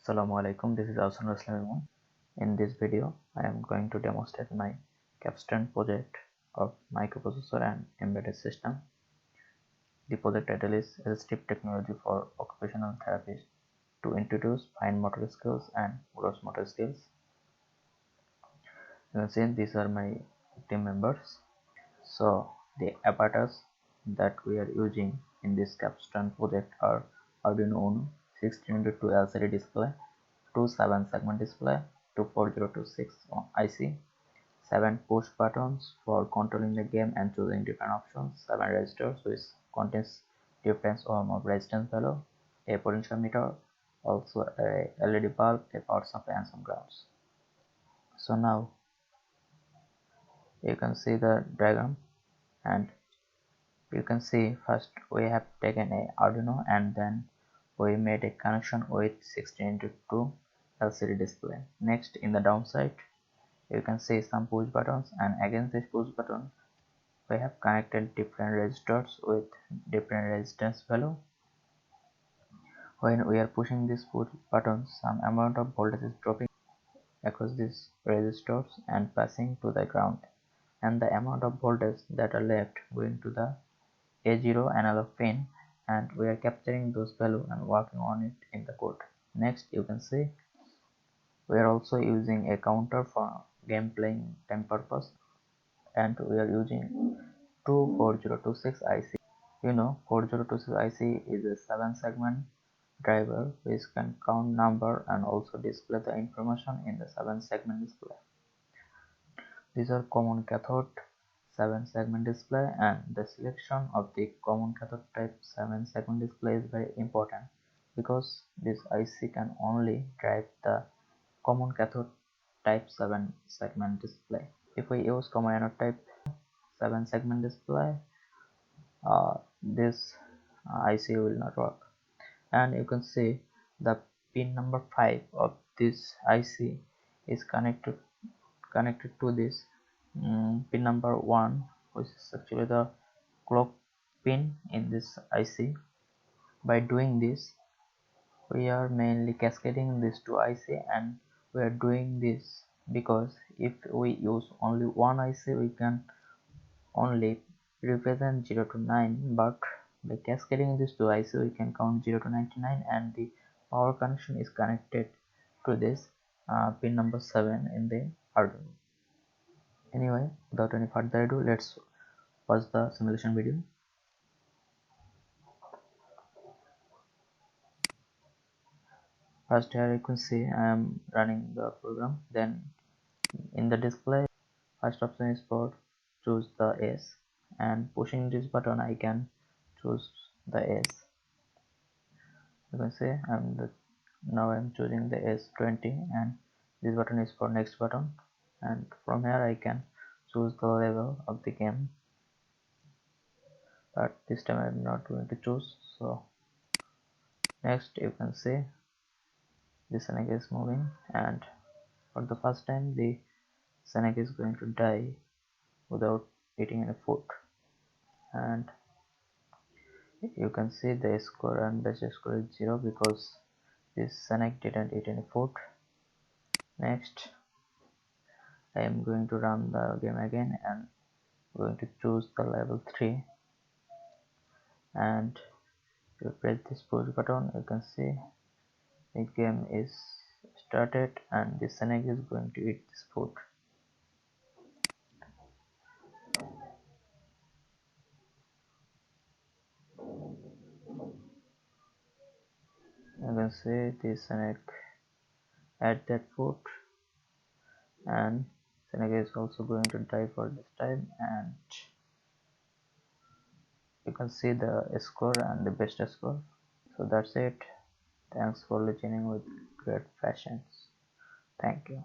Assalamu alaikum, this is Ahsan Raslan. In this video, I am going to demonstrate my capstone project of microprocessor and embedded system. The project title is Assistive Technology for Occupational Therapists to introduce fine motor skills and gross motor skills. You can see these are my team members. So the apparatus that we are using in this capstone project are Arduino Uno 16x2 LCD display, 2 7-segment display, 24026 IC, 7 push buttons for controlling the game and choosing different options, 7 registers which contains different ohm of resistance value, a potentiometer, also a LED bulb, a power supply and some grounds. So now you can see the diagram, and you can see first we have taken a Arduino and then we made a connection with 16x2 LCD display. Next, in the downside you can see some push buttons, and against this push button we have connected different resistors with different resistance value. When we are pushing this push button, some amount of voltage is dropping across these resistors and passing to the ground, and the amount of voltage that are left going to the A0 analog pin, and we are capturing those value and working on it in the code. Next, you can see we are also using a counter for game playing time purpose, and we are using 24026 IC. 4026 IC is a 7-segment driver which can count number and also display the information in the 7-segment display. These are common cathode 7-segment display, and the selection of the common cathode type 7-segment display is very important because this IC can only drive the common cathode type 7-segment display. If we use common anode type 7-segment display, this IC will not work. And you can see the pin number 5 of this IC is connected to this pin number 1, which is actually the clock pin in this IC. By doing this, we are mainly cascading these two IC, and we are doing this because if we use only one IC we can only represent 0 to 9, but by cascading these two IC we can count 0 to 99, and the power connection is connected to this pin number 7 in the Arduino. Anyway, without any further ado, let's watch the simulation video. First, here you can see I am running the program. Then in the display, first option is for choose the S, and pushing this button I can choose the S. You can see now I'm choosing the S20, and this button is for next button, and from here I can choose the level of the game, but this time I'm not going to choose. So next, you can see the Snake is moving, and for the first time the Snake is going to die without eating any food, and you can see the score and best score is 0 because this Snake didn't eat any food. Next, I am going to run the game again and going to choose the level 3, and if you press this push button you can see the game is started and the Snake is going to eat this food. You can see the Snake ate that food, and Snake is also going to die for this time, and you can see the score and the best score. So that's it. Thanks for listening with great passions. Thank you.